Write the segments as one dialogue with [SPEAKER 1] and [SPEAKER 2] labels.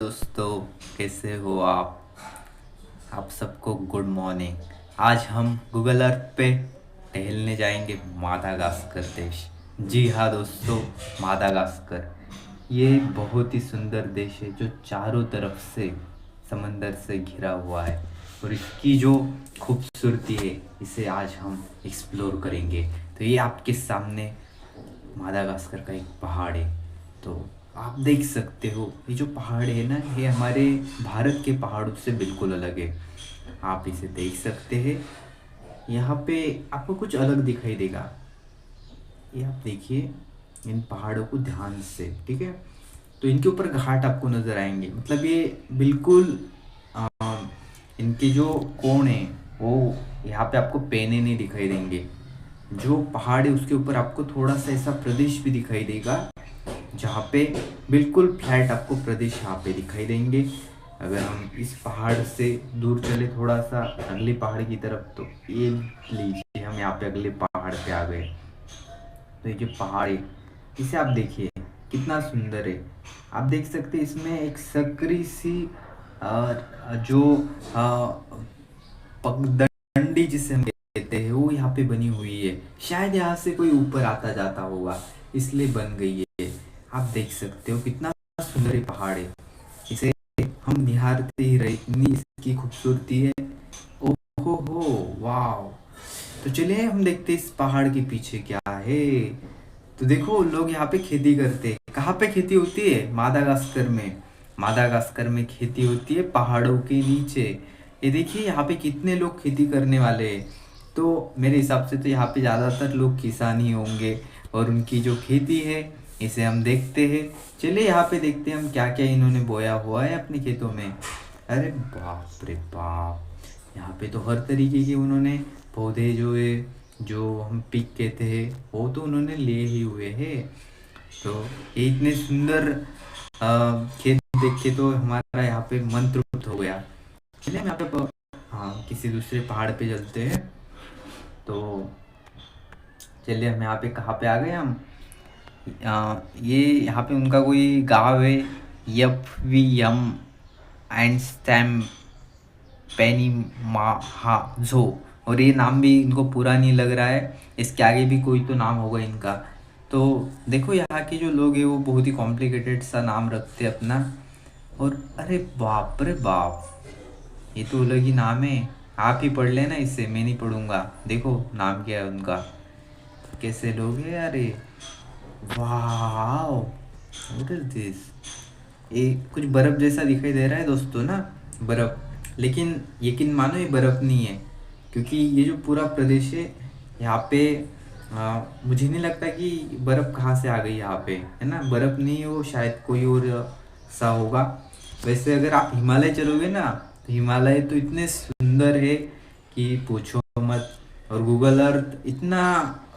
[SPEAKER 1] दोस्तों, कैसे हो आप सबको गुड मॉर्निंग। आज हम गूगल अर्थ पे टहलने जाएंगे मादागास्कर देश। जी हाँ दोस्तों, मादागास्कर ये बहुत ही सुंदर देश है जो चारों तरफ से समंदर से घिरा हुआ है। और इसकी जो खूबसूरती है इसे आज हम एक्सप्लोर करेंगे। तो ये आपके सामने मादागास्कर का एक पहाड़ है। तो आप देख सकते हो ये जो पहाड़ है ना, ये हमारे भारत के पहाड़ों से बिल्कुल अलग है। आप इसे देख सकते हैं। यहाँ पे आपको कुछ अलग दिखाई देगा। ये आप देखिए इन पहाड़ों को ध्यान से, ठीक है। तो इनके ऊपर घाट आपको नजर आएंगे, मतलब ये बिल्कुल आ, इनके जो कोण है वो यहाँ पे आपको पेने नहीं दिखाई देंगे। जो पहाड़ है उसके ऊपर आपको थोड़ा सा ऐसा प्रदेश भी दिखाई देगा जहाँ पे बिल्कुल फ्लैट आपको प्रदेश यहाँ पे दिखाई देंगे। अगर हम इस पहाड़ से दूर चले थोड़ा सा अगले पहाड़ की तरफ, तो ये लीजिए हम यहाँ पे अगले पहाड़ पे आ गए। तो ये जो पहाड़ है इसे आप देखिए कितना सुंदर है। आप देख सकते हैं इसमें एक सकरी सी जो पगडंडी जिसे हम कहते हैं वो यहाँ पे बनी हुई है। शायद यहाँ से कोई ऊपर आता जाता होगा इसलिए बन गई है। आप देख सकते हो कितना सुंदर ये पहाड़ है। इसे हम निहारते ही रहे, इतनी इसकी खूबसूरती है। ओहो हो, वाह। तो चलिए हम देखते हैं इस पहाड़ के पीछे क्या है। तो देखो लोग यहाँ पे खेती करते हैं। कहाँ पे खेती होती है? मादागास्कर में। मादागास्कर में खेती होती है पहाड़ों के नीचे। ये देखिए यहाँ पे कितने लोग खेती करने वाले हैं। तो मेरे हिसाब से तो यहाँ पे ज़्यादातर लोग किसान ही होंगे और उनकी जो खेती है इसे हम देखते हैं। चलिए यहाँ पे देखते हैं हम क्या क्या इन्होंने बोया हुआ है अपने खेतों में। अरे बाप रे बाप, यहाँ पे तो हर तरीके के उन्होंने पौधे जो है, जो हम पिक कहते हैं, वो तो उन्होंने ले ही हुए हैं। तो ये इतने सुंदर खेत देख के तो हमारा यहाँ पे मन तृप्त हो गया। चलिए हम यहाँ पे हाँ किसी दूसरे पहाड़ पे चलते हैं। तो चलिए हम यहाँ पे कहाँ पे आ गए हम। ये यहाँ पे उनका कोई गांव है, यफ एंड स्टैम पेनीमाहाजो। और ये नाम भी इनको पूरा नहीं लग रहा है, इसके आगे भी कोई तो नाम होगा इनका। तो देखो यहाँ के जो लोग हैं वो बहुत ही कॉम्प्लिकेटेड सा नाम रखते हैं अपना। और अरे बाप रे बाप, ये तो अलग ही नाम है। आप ही पढ़ लेना इससे, मैं नहीं पढ़ूंगा। देखो नाम क्या है उनका, कैसे लोग हैं यार ये। वाह, व्हाट इज दिस। ये कुछ बर्फ जैसा दिखाई दे रहा है दोस्तों ना, बर्फ। लेकिन यकीन मानो ये बर्फ नहीं है, क्योंकि ये जो पूरा प्रदेश है यहाँ पे मुझे नहीं लगता कि बर्फ कहाँ से आ गई यहाँ पे, है ना। बर्फ नहीं है वो, शायद कोई और सा होगा। वैसे अगर आप हिमालय चलोगे ना, तो हिमालय तो इतने सुंदर है कि पूछो मत। और गूगल अर्थ इतना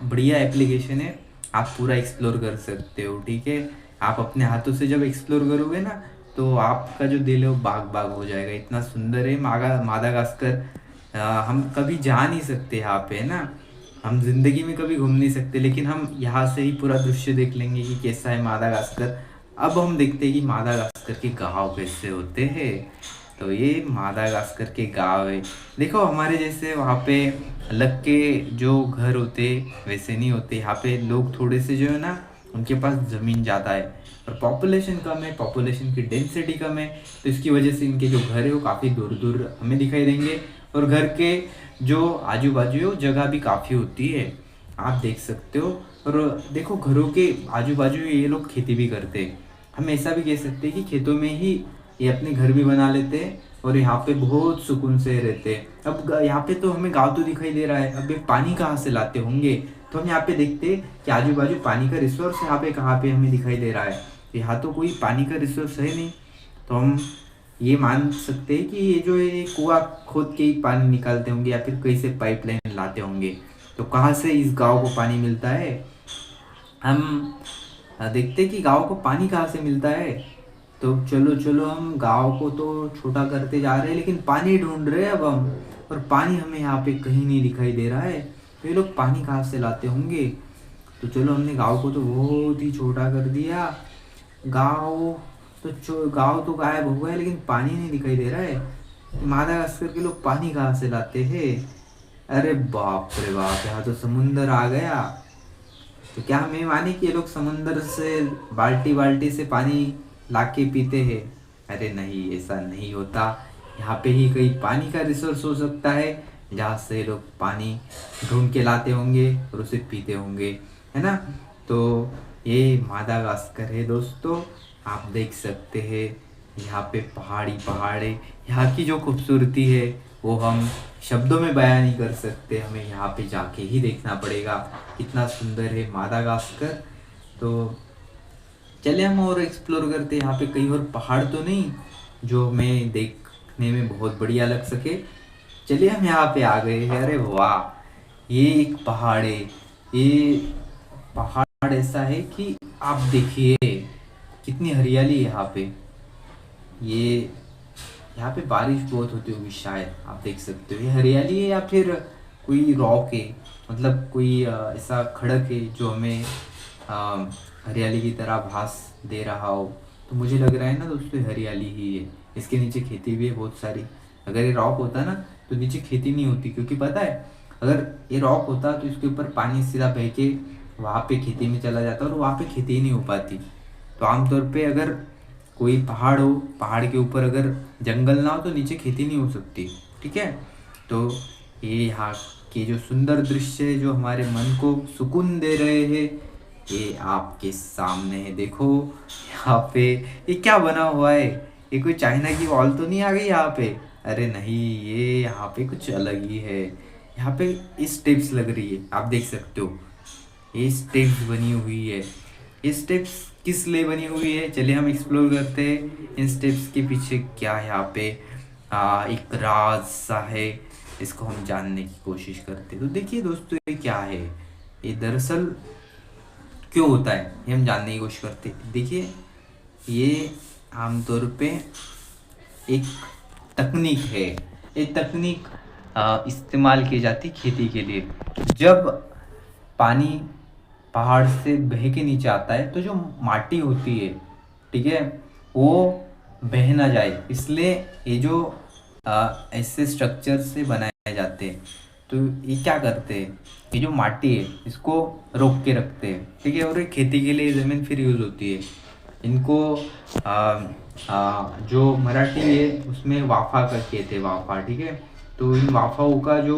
[SPEAKER 1] बढ़िया एप्लीकेशन है, आप पूरा एक्सप्लोर कर सकते हो, ठीक है। आप अपने हाथों से जब एक्सप्लोर करोगे ना, तो आपका जो दिल है वो बाग बाग हो जाएगा। इतना सुंदर है मादागास्कर। हम कभी जा नहीं सकते यहाँ पे, है ना। हम जिंदगी में कभी घूम नहीं सकते, लेकिन हम यहाँ से ही पूरा दृश्य देख लेंगे कि कैसा है मादागास्कर। अब हम देखते हैं कि मादागास्कर के गाँव कैसे होते हैं। तो ये मादागास्कर के गाँव है। देखो हमारे जैसे वहाँ पे अलग के जो घर होते वैसे नहीं होते। यहाँ पे लोग थोड़े से जो है ना, उनके पास ज़मीन ज़्यादा है और पॉपुलेशन कम है, पॉपुलेशन की डेंसिटी कम है। तो इसकी वजह से इनके जो घर है वो काफ़ी दूर दूर हमें दिखाई देंगे। और घर के जो आजू बाजू है वो जगह भी काफ़ी होती है, आप देख सकते हो। और देखो घरों के आजू बाजू ये लोग खेती भी करते हैं। हम ऐसा भी कह सकते हैं कि खेतों में ही ये अपने घर भी बना लेते हैं और यहाँ पे बहुत सुकून से रहते हैं। अब यहाँ पे तो हमें गाँव तो दिखाई दे रहा है, अब ये पानी कहाँ से लाते होंगे। तो हम यहाँ पे देखते हैं कि आजू बाजू पानी का रिसोर्स यहाँ पे कहाँ पे हमें दिखाई दे रहा है। यहाँ तो कोई पानी का रिसोर्स है नहीं। तो हम ये मान सकते हैं कि ये जो है कुआं खोद के ही पानी निकालते होंगे या फिर कहीं से पाइपलाइन लाते होंगे। तो कहाँ से इस गांव को पानी मिलता है, हम देखते हैं कि गांव को पानी कहाँ से मिलता है। तो चलो चलो हम गांव को तो छोटा करते जा रहे हैं, लेकिन पानी ढूंढ रहे हैं अब हम। और पानी हमें यहाँ पे कहीं नहीं दिखाई दे रहा है। तो ये लोग पानी कहाँ से लाते होंगे। तो चलो हमने गांव को तो बहुत ही छोटा कर दिया। गांव तो जो गाँव तो गायब हो गया लेकिन पानी नहीं दिखाई दे रहा है। मादागास्कर के लोग पानी कहाँ से लाते हैं? अरे बाप रे बाप, यहाँ तो समुंदर आ गया। तो क्या हमें माने कि ये लोग समुंदर से बाल्टी बाल्टी से पानी लाके पीते हैं? अरे नहीं, ऐसा नहीं होता। यहाँ पे ही कहीं पानी का रिसोर्स हो सकता है जहाँ से लोग पानी ढूंढ के लाते होंगे और उसे पीते होंगे, है ना। तो ये मादागास्कर है दोस्तों, आप देख सकते हैं यहाँ पे पहाड़ी यहाँ की जो खूबसूरती है वो हम शब्दों में बयां नहीं कर सकते, हमें यहाँ पे जाके ही देखना पड़ेगा कितना सुंदर है मादागास्कर। तो चलिए हम और एक्सप्लोर करते हैं। यहाँ पे कहीं और पहाड़ तो नहीं जो हमें देखने में बहुत बढ़िया लग सके। चलिए हम यहाँ पे आ गए हैं। अरे वाह, ये एक पहाड़ है। ये पहाड़ ऐसा है कि आप देखिए कितनी हरियाली है यहाँ पे। ये यहाँ पे बारिश बहुत होती होगी शायद, आप देख सकते हो। ये हरियाली है या फिर कोई रॉक है, मतलब कोई ऐसा खड़क है जो हमें हरियाली की तरह भास दे रहा हो। तो मुझे लग रहा है ना दोस्तों, हरियाली ही है। इसके नीचे खेती भी है बहुत सारी। अगर ये रॉक होता ना तो नीचे खेती नहीं होती, क्योंकि पता है अगर ये रॉक होता तो इसके ऊपर पानी सीधा बह के वहाँ पे खेती में चला जाता और वहाँ पे खेती ही नहीं हो पाती। तो आमतौर पे अगर कोई पहाड़ हो, पहाड़ के ऊपर अगर जंगल ना हो तो नीचे खेती नहीं हो सकती, ठीक है। तो ये यहाँ के जो सुंदर दृश्य है जो हमारे मन को सुकून दे रहे हैं, ये आपके सामने है। देखो यहाँ पे ये क्या बना हुआ है, ये कोई चाइना की वॉल तो नहीं आ गई यहाँ पे? अरे नहीं, ये यहाँ पे कुछ अलग ही है। यहाँ पे इस स्टेप्स लग रही है, आप देख सकते हो ये स्टेप्स बनी हुई है। ये स्टेप्स किस लिए बनी हुई है, चलिए हम एक्सप्लोर करते हैं इन स्टेप्स के पीछे क्या है। यहाँ पे एक राज सा है, इसको हम जानने की कोशिश करते हैं। तो देखिए दोस्तों, ये क्या है, ये दरअसल क्यों होता है ये हम जानने की कोशिश करते हैं। देखिए ये आमतौर पे एक तकनीक है। ये तकनीक इस्तेमाल की जाती खेती के लिए। जब पानी पहाड़ से बह के नीचे आता है तो जो माटी होती है, ठीक है, वो बह ना जाए, इसलिए ये जो ऐसे स्ट्रक्चर से बनाए जाते हैं। तो ये क्या करते हैं, ये जो माटी है इसको रोक के रखते हैं, ठीक है। और ये खेती के लिए ज़मीन फिर यूज़ होती है। इनको जो मराठी है उसमें वाफा का कहते हैं, वाफा, ठीक है। तो इन वाफाओं का जो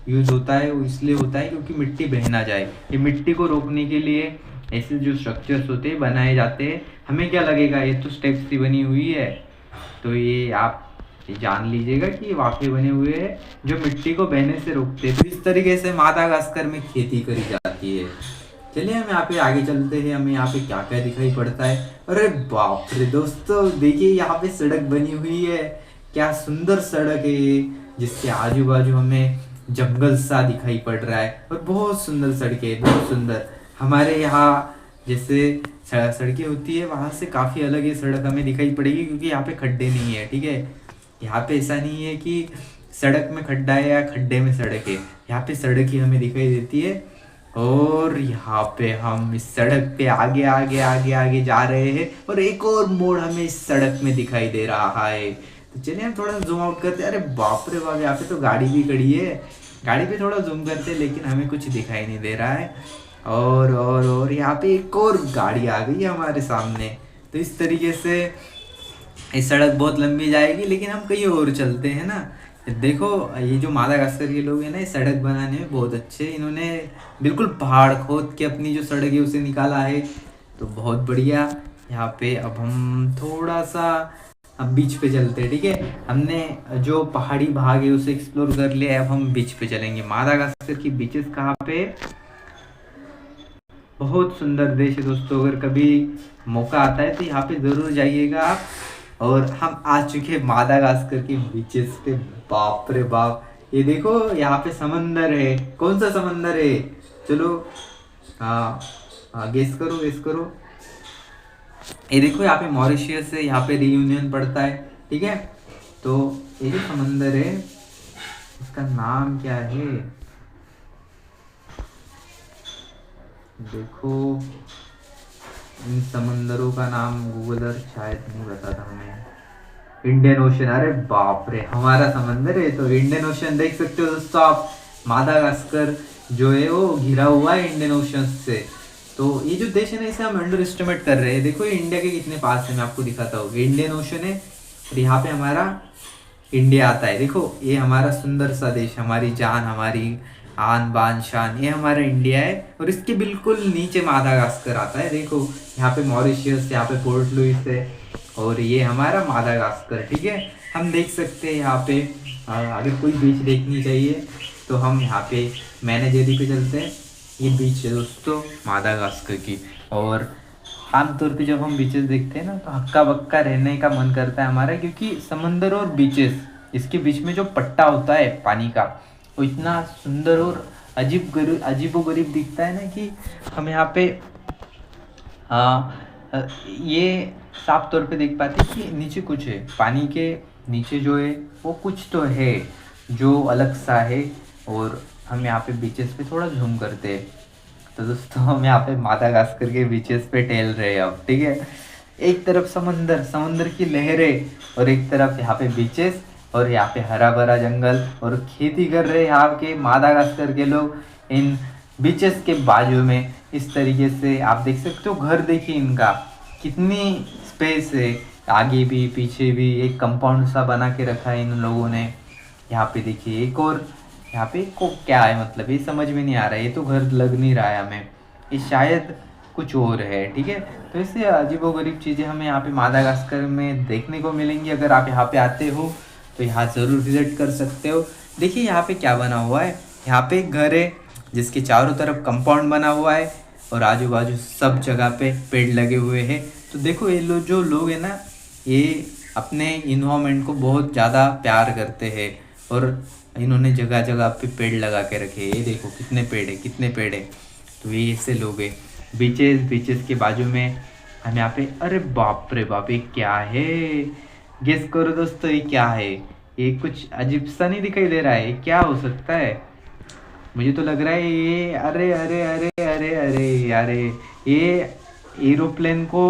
[SPEAKER 1] यूज़ होता है वो इसलिए होता है क्योंकि मिट्टी बह ना जाए। ये मिट्टी को रोकने के लिए ऐसे जो स्ट्रक्चर्स होते हैं बनाए जाते हैं। हमें क्या लगेगा, ये तो स्टेप्स की बनी हुई है। तो ये आप जान लीजिएगा कि ये वाफे बने हुए हैं जो मिट्टी को बहने से रोकते हैं। तो इस तरीके से मादागास्कर में खेती करी जाती है। चलिए हम यहाँ पे आगे चलते हैं, हमें यहाँ पे क्या क्या दिखाई पड़ता है। अरे बाप रे दोस्तों, देखिए यहाँ पे सड़क बनी हुई है। क्या सुंदर सड़क है ये, जिसके आजू बाजू हमें जंगल सा दिखाई पड़ रहा है। और बहुत सुंदर सड़कें है, बहुत सुंदर। हमारे यहाँ जैसे सड़कें होती है वहाँ से काफ़ी अलग ये सड़क हमें दिखाई पड़ेगी, क्योंकि यहाँ पे खड्डे नहीं है, ठीक है। यहाँ पे ऐसा नहीं है कि सड़क में खड्डा है या खड्डे में सड़क है, यहाँ पे सड़क ही हमें दिखाई देती है। और यहाँ पे हम इस सड़क पे आगे आगे आगे आगे जा रहे हैं और एक और मोड़ हमें इस सड़क में दिखाई दे रहा है। तो चलिए हम थोड़ा जूम आउट करते हैं। अरे बाप रे बाप, यहाँ पे तो गाड़ी भी खड़ी है। गाड़ी पे थोड़ा जूम करते हैं लेकिन हमें कुछ दिखाई नहीं दे रहा है। और यहाँ पे एक और गाड़ी आ गई है हमारे सामने। तो इस तरीके से ये सड़क बहुत लंबी जाएगी, लेकिन हम कहीं और चलते हैं ना। देखो ये जो मादागास्कर के लोग हैं ना, ये सड़क बनाने में बहुत अच्छे। इन्होंने बिल्कुल पहाड़ खोद के अपनी जो सड़क है उसे निकाला है, तो बहुत बढ़िया। यहाँ पे अब हम थोड़ा सा अब बीच पे चलते हैं, ठीक है। हमने जो पहाड़ी भाग है उसे एक्सप्लोर कर लिया, अब हम बीच पे चलेंगे। मादागास्कर की बीचेस कहाँ पे, बहुत सुंदर देश है दोस्तों। अगर कभी मौका आता है तो यहाँ पे ज़रूर जाइएगा आप। और हम आ चुके हैं मादागास्कर के बीचेस पे। बाप रे बाप, ये देखो यहाँ पे समंदर है। कौन सा समंदर है, चलो गेस करो गेस करो। ये देखो यहाँ पे मॉरिशियस है, यहाँ पे रियूनियन पड़ता है, ठीक है। तो ये जो समंदर है इसका नाम क्या है, देखो इन समंदरों का नाम गूगलर शायद नहीं बताता हमें। इंडियन ओशन, अरे बाप रे, हमारा समंदर है। तो इंडियन ओशन देख सकते हो दोस्तों आप, मादागास्कर जो है वो घिरा हुआ है इंडियन ओशन से। तो ये जो देश है ना, इसे हम अंडर एस्टिमेट कर रहे हैं। देखो ये इंडिया के कितने पास है, मैं आपको दिखाता हूँ। इंडियन ओशन है और यहाँ पे हमारा इंडिया आता है। देखो ये हमारा सुंदर सा देश, हमारी जान, हमारी आन बान शान, ये हमारा इंडिया है। और इसके बिल्कुल नीचे मादागास्कर आता है। देखो यहाँ पे मॉरिशियस, यहाँ पे पोर्ट लुइस है और ये हमारा मादागास्कर। ठीक है, हम देख सकते हैं यहाँ पे अगर कोई बीच देखनी चाहिए तो हम यहाँ पे मैनेजेरी पे चलते हैं। ये बीच है दोस्तों मादागास्कर की। और आमतौर पे जब हम बीचेस देखते हैं ना तो हक्का बक्का रहने का मन करता है हमारा, क्योंकि समंदर और बीचेस, इसके बीच में जो पट्टा होता है पानी का, वो इतना सुंदर और अजीबोगरीब दिखता है ना कि हम यहाँ पे ये साफ तौर पे देख पाते हैं कि नीचे कुछ है। पानी के नीचे जो है वो कुछ तो है जो अलग सा है। और हम यहाँ पे बीचेस पे थोड़ा झूम करते हैं। तो दोस्तों हम यहाँ पे मादागास्कर के बीचेस पे टहल रहे हैं अब। ठीक है, एक तरफ समंदर की लहरें और एक तरफ यहाँ पे बीचेस और यहाँ पे हरा भरा जंगल और खेती कर रहे हैं यहाँ के मादागास्कर के लोग इन बीचेस के बाजू में। इस तरीके से आप देख सकते हो, घर देखिए इनका कितनी स्पेस है, आगे भी पीछे भी एक कंपाउंड सा बना के रखा है इन लोगों ने। यहाँ पे देखिए एक और, यहाँ पे को क्या है, मतलब ये समझ में नहीं आ रहा है। ये तो घर लग नहीं रहा है हमें, ये शायद कुछ और है। ठीक है, तो इससे अजीबोगरीब चीज़ें हमें यहाँ पे मादागास्कर में देखने को मिलेंगी। अगर आप यहाँ पे आते हो तो यहाँ ज़रूर विजिट कर सकते हो। देखिए यहाँ पे क्या बना हुआ है, यहाँ पे एक घर है जिसके चारों तरफ कंपाउंड बना हुआ है और आजू बाजू सब जगह पे पेड़ लगे हुए हैं। तो देखो ये लोग जो लोग हैं ना, ये अपने इन्वायरमेंट को बहुत ज़्यादा प्यार करते हैं और इन्होंने जगह जगह पे पेड़ लगा के रखे हैं। ये देखो कितने पेड़ है, कितने पेड़ है। तो ये ऐसे लोग हैं। बीचेस के बाजू में हम यहाँ पे, अरे बाप रे बाप, ये क्या है? गेस करो दोस्तों ये क्या है? ये कुछ अजीब सा नहीं दिखाई दे रहा है? ये क्या हो सकता है? मुझे तो लग रहा है ये, अरे अरे अरे अरे अरे अरे, ये एरोप्लेन को,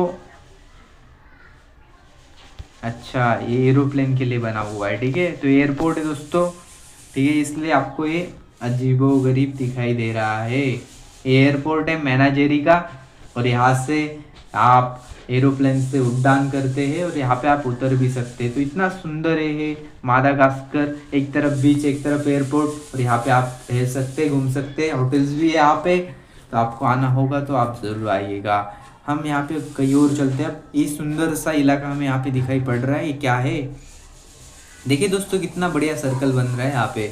[SPEAKER 1] अच्छा ये एरोप्लेन के लिए बना हुआ है। ठीक है, तो एयरपोर्ट है दोस्तों। ठीक है, इसलिए आपको ये अजीबोगरीब दिखाई दे रहा है। एयरपोर्ट है मैनाजेरी का और यहाँ से आप एरोप्लेन से उड़ान करते हैं और यहाँ पे आप उतर भी सकते हैं। तो इतना सुंदर है मादागास्कर, एक तरफ बीच एक तरफ एयरपोर्ट और यहाँ पे आप रह सकते हैं, घूम सकते हैं, होटल्स भी है यहाँ पे। तो आपको आना होगा तो आप ज़रूर आइएगा। हम यहाँ पे कहीं और चलते हैं। अब ये सुंदर सा इलाका हमें यहाँ पे दिखाई पड़ रहा है, ये क्या है? देखिए दोस्तों कितना बढ़िया सर्कल बन रहा है यहाँ पे।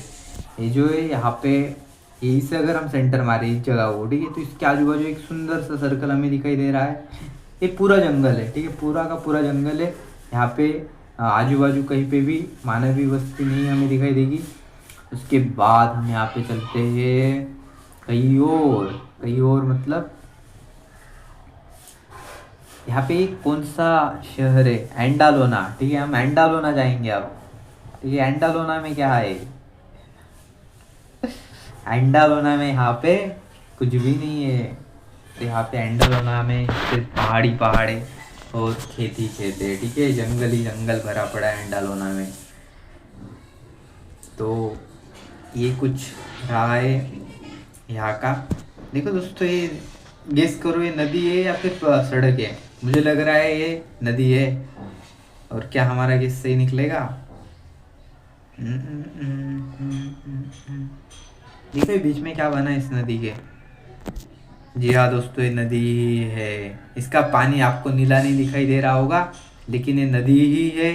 [SPEAKER 1] ये जो है यहाँ पे, यहीं से अगर हम सेंटर मारे इस जगह को, ठीक है, तो इसके आजू बाजू एक सुंदर सा सर्कल हमें दिखाई दे रहा है। ये पूरा जंगल है। ठीक है, पूरा का पूरा जंगल है। यहाँ पे आजू बाजू कहीं पे भी मानवीय वस्ती नहीं हमें दिखाई देगी। उसके बाद हम यहाँ पे चलते हैं कहीं और मतलब यहाँ पे कौन सा शहर है? एंडालोना। ठीक है, हम एंडालोना जाएंगे अब। ठीक है, एंडालोना में क्या है? एंडालोना में यहाँ पे कुछ भी नहीं है। तो यहाँ पे एंडालोना में सिर्फ पहाड़ है और खेती खेत है। ठीक है, जंगल ही जंगल भरा पड़ा है एंडालोना में। तो ये कुछ रहा है यहाँ का। देखो दोस्तों, ये गेस करो ये नदी है या फिर सड़क है? मुझे लग रहा है ये नदी है। और क्या हमारा गेस सही निकलेगा? देखो बीच में क्या बना है इस नदी के। जी हाँ दोस्तों, ये नदी ही है। इसका पानी आपको नीला नहीं दिखाई दे रहा होगा, लेकिन ये नदी ही है।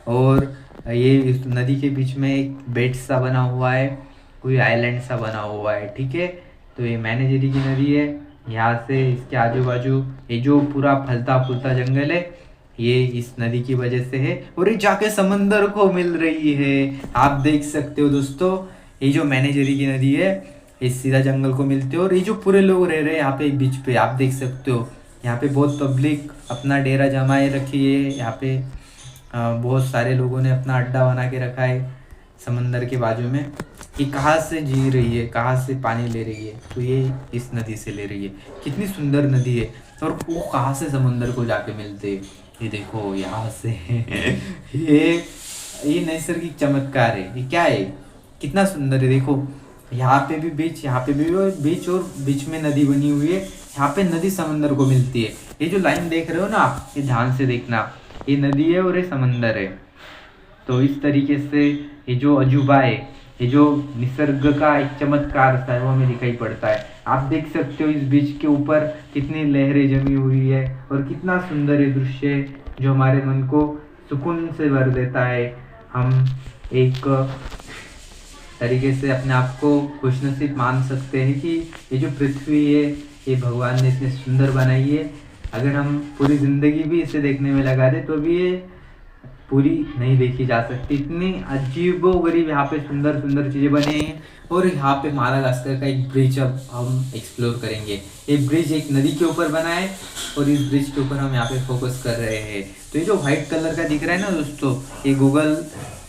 [SPEAKER 1] और ये इस नदी के बीच में एक बेट सा बना हुआ है, कोई आइलैंड सा बना हुआ है। ठीक है, तो ये मैनेजेरी की नदी है। यहाँ से इसके आजू बाजू ये जो पूरा फलता फूलता जंगल है, ये इस नदी की वजह से है। और ये जाके समंदर को मिल रही है। आप देख सकते हो दोस्तों, ये जो मैनेजेरी की नदी है, ये सीधा जंगल को मिलते हो। और ये जो पूरे लोग रह रहे हैं यहाँ पे बीच पे, आप देख सकते हो यहाँ पे बहुत पब्लिक अपना डेरा जमाए रखी है। यहाँ पे बहुत सारे लोगों ने अपना अड्डा बना के रखा है समंदर के बाजू में। कि कहाँ से जी रही है, कहाँ से पानी ले रही है? तो ये इस नदी से ले रही है। कितनी सुंदर नदी है। और वो कहाँ से समंदर को जाके मिलते, ये देखो यहाँ से ये ये नैसर्गिक चमत्कार है, ये क्या है, कितना सुंदर है। देखो यहाँ पे भी बीच, यहाँ पे भी बीच, और बीच में नदी बनी हुई है। यहाँ पे नदी समंदर को मिलती है। ये जो लाइन देख रहे हो ना आप, ये ध्यान से देखना, ये नदी है और ये समंदर है। तो इस तरीके से ये जो अजूबा है, ये जो निसर्ग का एक चमत्कार सा है, वो हमें दिखाई पड़ता है। आप देख सकते हो इस बीच के ऊपर कितनी लहरें जमी हुई है और कितना सुंदर ये दृश्य है, जो हमारे मन को सुकून से भर देता है। हम एक तरीके से अपने आप को खुशनसीब मान सकते हैं कि ये जो पृथ्वी है, ये भगवान ने इतने सुंदर बनाई है। अगर हम पूरी ज़िंदगी भी इसे देखने में लगा दें तो भी ये पूरी नहीं देखी जा सकती। इतनी अजीबोगरीब यहाँ पे सुंदर सुंदर चीज़ें बनी हैं। और यहाँ पे मादागास्कर का एक ब्रिज अब हम एक्सप्लोर करेंगे। ये ब्रिज एक नदी के ऊपर बना है और इस ब्रिज के ऊपर हम यहाँ पे फोकस कर रहे हैं। तो ये जो व्हाइट कलर का दिख रहा है ना दोस्तों, ये गूगल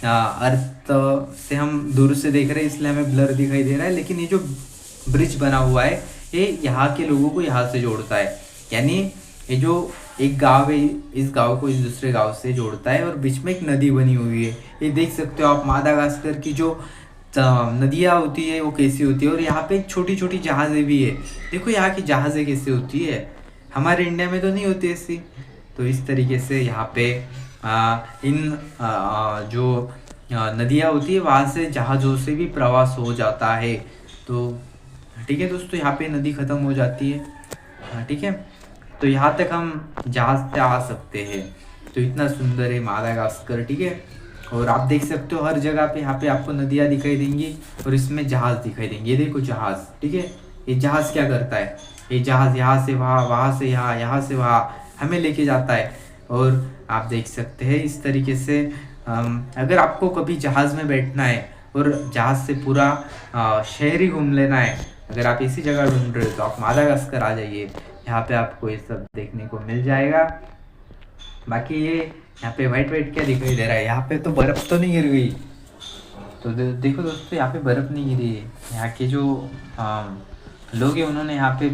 [SPEAKER 1] अर्थ से हम दूर से देख रहे हैं इसलिए हमें ब्लर दिखाई दे रहा है, लेकिन ये जो ब्रिज बना हुआ है ये यहाँ के लोगों को यहाँ से जोड़ता है। यानी ये जो एक गांव है, इस गांव को इस दूसरे गांव से जोड़ता है और बीच में एक नदी बनी हुई है। ये देख सकते हो आप मादागास्कर की जो नदियाँ होती है वो कैसी होती है। और यहाँ पे छोटी छोटी जहाज़ें भी है। देखो यहाँ की जहाज़ें कैसे होती है, हमारे इंडिया में तो नहीं होती ऐसी। तो इस तरीके से यहाँ पे इन जो नदियाँ होती है वहाँ से जहाज़ों से भी प्रवास हो जाता है। तो ठीक है दोस्तों, यहाँ पे नदी ख़त्म हो जाती है। ठीक है, तो यहाँ तक हम जहाज़ से आ सकते हैं। तो इतना सुंदर है मादागास्कर। ठीक है, और आप देख सकते हो हर जगह पे यहाँ पे आपको नदियाँ दिखाई देंगी और इसमें जहाज़ दिखाई देंगे। ये देखो जहाज़, ठीक है, ये जहाज़ क्या करता है, ये जहाज़ यहाँ से वहाँ, वहाँ से यहाँ, यहाँ से वहाँ हमें लेके जाता है। और आप देख सकते हैं इस तरीके से अगर आपको कभी जहाज़ में बैठना है और जहाज़ से पूरा शहर ही घूम लेना है, अगर आप इसी जगह ढूंढ रहे हो तो आप मादागास्कर आ जाइए। यहाँ पे आपको ये सब देखने को मिल जाएगा। बाकी ये यहाँ पे वाइट वाइट क्या दिखाई दे रहा है, यहाँ पे तो बर्फ़ तो नहीं गिर गई। तो देखो दोस्तों, यहाँ पे बर्फ़ नहीं गिरी है। यहाँ के जो लोग हैं उन्होंने यहाँ पे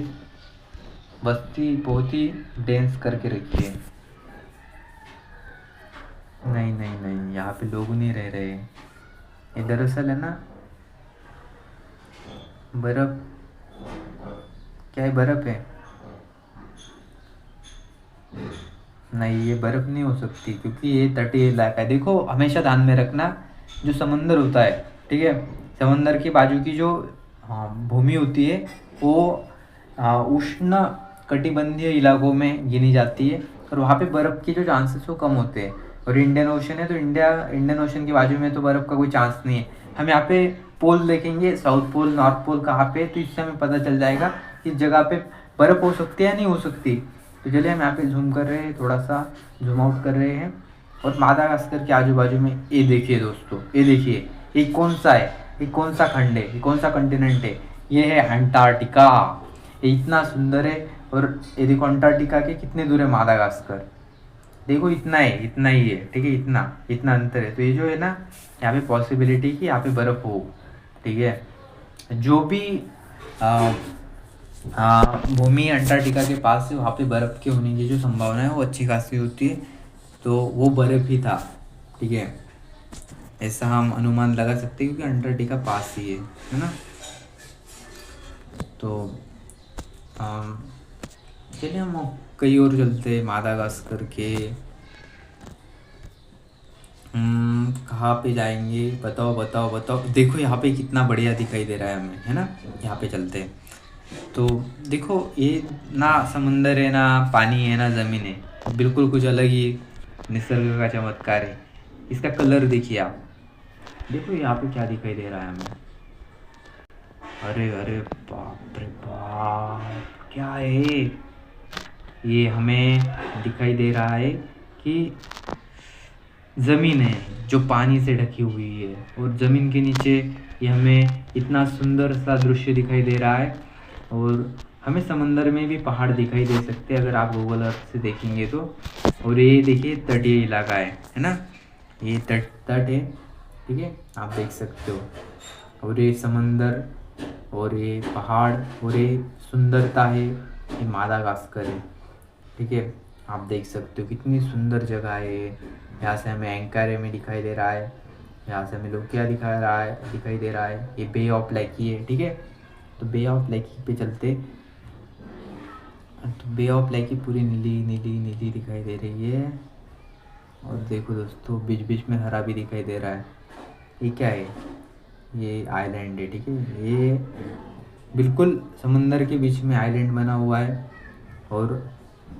[SPEAKER 1] बस्ती बहुत ही डेंस करके रखी है। नहीं नहीं नहीं, यहाँ पे लोग नहीं रह रहे। ये दरअसल है ना बर्फ़, क्या है, बर्फ़ है। नहीं, ये बर्फ़ नहीं हो सकती क्योंकि ये तटीय इलाका है। देखो हमेशा ध्यान में रखना, जो समंदर होता है, ठीक है, समंदर के बाजू की जो भूमि होती है वो उष्ण कटिबंधीय इलाकों में गिनी जाती है और वहाँ पे बर्फ़ के जो चांसेस वो कम होते हैं। और इंडियन ओशन है तो इंडियन ओशन के बाजू में तो बर्फ़ का कोई चांस नहीं है। हम यहाँ पे पोल देखेंगे, साउथ पोल, नॉर्थ पोल कहाँ पे, तो इससे हमें पता चल जाएगा कि इस जगह पे बर्फ़ हो सकती है या नहीं हो सकती। तो चलिए हम यहाँ पे जूम कर रहे हैं, थोड़ा सा जूम आउट कर रहे हैं। और मादागास्कर के आजू बाजू में ये देखिए दोस्तों, ये देखिए, ये कौन सा है, ये कौन सा खंड है, ये कौन सा कंटिनेंट है, ये है अंटार्कटिका। ये इतना सुंदर है। और ये देखो अंटार्कटिका के कितने दूर है मादागास्कर, देखो इतना है, इतना ही है, ठीक है, इतना इतना अंतर है। तो ये जो है ना, यहाँ पे पॉसिबिलिटी कि यहाँ पे बर्फ़ हो, ठीक है, जो भी भूमि अंटार्कटिका के पास है वहाँ पे बर्फ़ के होने की जो संभावना है वो अच्छी खासी होती है। तो वो बर्फ़ ही था, ठीक है, ऐसा हम अनुमान लगा सकते हैं क्योंकि अंटार्कटिका पास ही है ना। तो चलिए हम कहीं और चलते हैं। मादागास्कर के कहाँ पे जाएंगे, बताओ बताओ बताओ। देखो यहाँ पे कितना बढ़िया दिखाई दे रहा है हमें, है ना, यहाँ पे चलते हैं। तो देखो ये ना समंदर है, ना पानी है, ना ज़मीन है, बिल्कुल कुछ अलग ही निसर्ग का चमत्कार है। इसका कलर देखिए आप, देखो यहाँ पे क्या दिखाई दे रहा है हमें। अरे अरे बाप रे बाप, क्या है ये, हमें दिखाई दे रहा है कि ज़मीन है जो पानी से ढकी हुई है और ज़मीन के नीचे ये हमें इतना सुंदर सा दृश्य दिखाई दे रहा है। और हमें समंदर में भी पहाड़ दिखाई दे सकते हैं अगर आप गूगल अर्थ से देखेंगे तो। और ये देखिए तटीय इलाका है ना, ये तट है, ठीक है, आप देख सकते हो। और ये समंदर और ये पहाड़ और ये सुंदरता है, ये मादागास्कर है। ठीक है। आप देख सकते हो कितनी सुंदर जगह है ये। यहाँ से हमें एंकारे में दिखाई दे रहा है, यहाँ से हमें लोकिया दिखाई दे रहा है। ये बे ऑफ लैकी है, ठीक है। तो बे ऑफ लैकी पे चलते, तो बे ऑफ लैकी पूरी नीली नीली नीली दिखाई दे रही है। और देखो दोस्तों बीच बीच में हरा भी दिखाई दे रहा है। ये क्या है? ये आइलैंड है, ठीक है। ये बिल्कुल समंदर के बीच में आइलैंड बना हुआ है और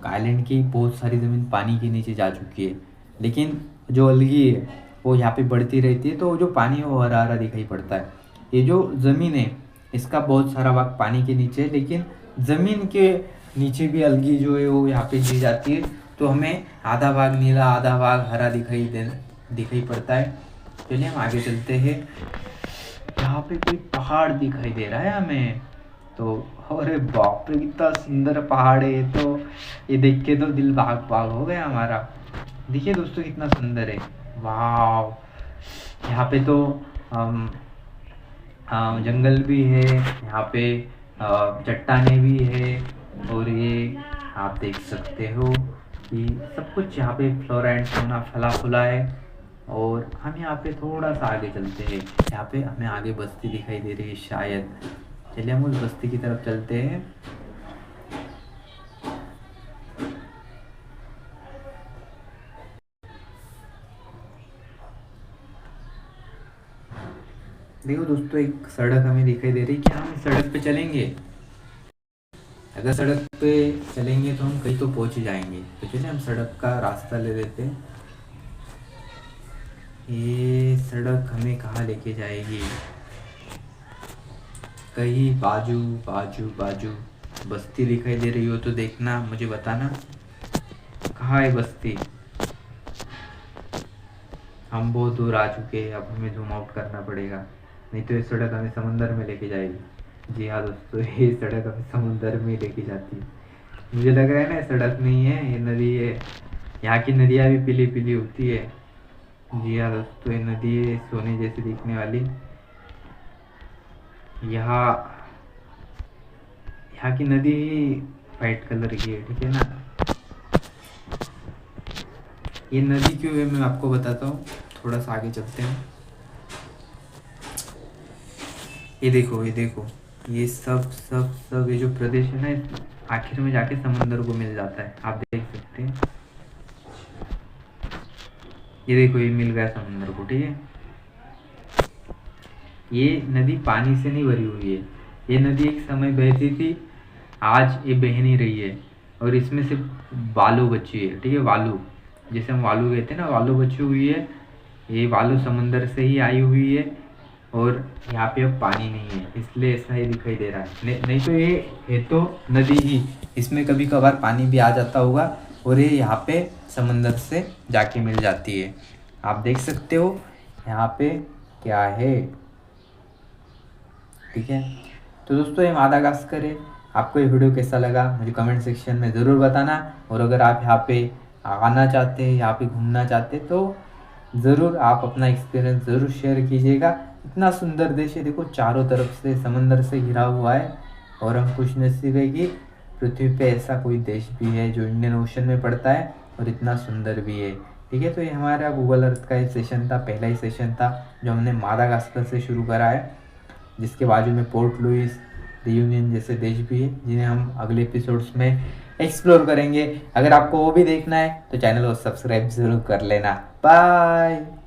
[SPEAKER 1] आइलैंड की बहुत सारी ज़मीन पानी के नीचे जा चुकी है, लेकिन जो अलगी है वो यहाँ पे बढ़ती रहती है, तो जो पानी है वो हरा हरा दिखाई पड़ता है। ये जो ज़मीन है इसका बहुत सारा भाग पानी के नीचे है, लेकिन ज़मीन के नीचे भी अलगी जो है वो यहाँ पे जी जाती है, तो हमें आधा भाग नीला आधा भाग हरा दिखाई पड़ता है। चलिए हम आगे चलते हैं। यहाँ पे कोई पहाड़ दिखाई दे रहा है हमें, तो अरे बाप रे कितना सुंदर पहाड़ है। तो ये देख के तो दिल भाग भाग हो गया हमारा। देखिए दोस्तों कितना सुंदर है, वाह। यहाँ पे तो जंगल भी है, यहाँ पे चट्टाने भी है, और ये आप देख सकते हो कि सब कुछ यहाँ पे फ्लोरा एंड फौना फला फुला है। और हम यहाँ पे थोड़ा सा आगे चलते हैं, यहाँ पे हमें आगे बस्ती दिखाई दे रही है शायद। चलिए हम उस बस्ती की तरफ चलते हैं। देखो दोस्तों एक सड़क हमें दिखाई दे रही है, क्या हम इस सड़क पे चलेंगे? अगर सड़क पे चलेंगे तो हम कहीं तो पहुंच ही जाएंगे। तो चलिए हम सड़क का रास्ता ले लेते हैं। ये सड़क हमें कहाँ लेके जाएगी? कहीं बाजू बाजू बाजू बस्ती दिखाई दे रही हो तो देखना, मुझे बताना कहाँ है बस्ती। हम बहुत दूर आ चुके हैं, अब हमें जूम आउट करना पड़ेगा, नहीं तो ये सड़क हमें समंदर में लेके जाएगी। जी हाँ दोस्तों, ये सड़क हमें समंदर में लेके जाती है। मुझे लग रहा है ना ये सड़क नहीं है, ये नदी है। यहाँ की नदियाँ भी पीली पीली होती है। जी हाँ दोस्तों, ये नदी है सोने जैसी दिखने वाली। यहाँ की नदी वाइट कलर की है, ठीक है ना। ये नदी क्यों है मैं आपको बताता हूँ, थोड़ा सा आगे चलते हैं। ये देखो ये सब सब सब ये जो प्रदेश है ना, आखिर में जाके समंदर को मिल जाता है। आप देख सकते हैं, ये देखो ये मिल गया समंदर को, ठीक है। ये नदी पानी से नहीं भरी हुई है, ये नदी एक समय बहती थी, आज ये बह नहीं रही है। और इसमें से बालू बची है, ठीक है। वालू, जैसे हम वालू कहते हैं ना, वालू बची हुई है। ये वालू समंदर से ही आई हुई है, और यहाँ पे अब पानी नहीं है, इसलिए ऐसा ही दिखाई दे रहा है। नहीं तो ये है तो नदी ही, इसमें कभी कभार पानी भी आ जाता होगा, और ये यहाँ पे समंदर से जाके मिल जाती है। आप देख सकते हो यहाँ पे क्या है, ठीक है। तो दोस्तों ये मादागास्कर है। आपको ये वीडियो कैसा लगा मुझे कमेंट सेक्शन में ज़रूर बताना। और अगर आप यहाँ पे आना चाहते हैं, यहाँ पे घूमना चाहते हैं, तो ज़रूर आप अपना एक्सपीरियंस ज़रूर शेयर कीजिएगा। इतना सुंदर देश है, देखो चारों तरफ से समंदर से घिरा हुआ है। और हम खुशनसीब है कि पृथ्वी पे ऐसा कोई देश भी है जो इंडियन ओशन में पड़ता है और इतना सुंदर भी है, ठीक है। तो ये हमारा गूगल अर्थ का एक सेशन था, पहला ही सेशन था जो हमने मादागास्कर से शुरू करा है, जिसके बाजू में पोर्ट लुइस, रियूनियन जैसे देश भी है, जिन्हें हम अगले एपिसोड्स में एक्सप्लोर करेंगे। अगर आपको वो भी देखना है तो चैनल को सब्सक्राइब ज़रूर कर लेना। बाय।